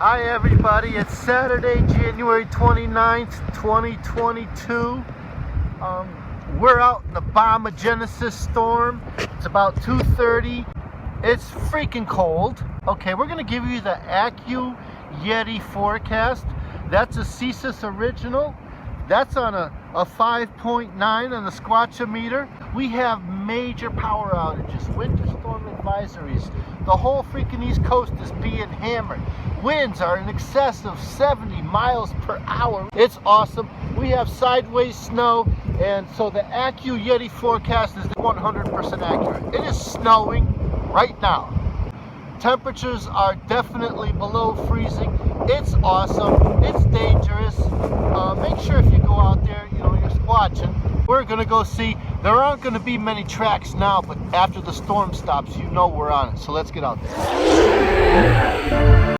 Hi everybody, it's Saturday, January 29th, 2022. We're out in the Bombogenesis storm. It's about 2:30. It's freaking cold. Okay, we're gonna give you the Accu Yeti forecast. That's a CCIS original. That's on a 5.9 on the squatchometer. We have major power outages, winter storm advisories. The whole freaking East Coast is being hammered. Winds are in excess of 70 miles per hour. It's awesome. We have sideways snow, and so the Accu Yeti forecast is 100% accurate. It is snowing right now. Temperatures are definitely below freezing. It's awesome. It's dangerous. Make sure if you go out there, you're squatching. We're gonna go see. There aren't gonna be many tracks now, but after the storm stops, we're on it. So let's get out there.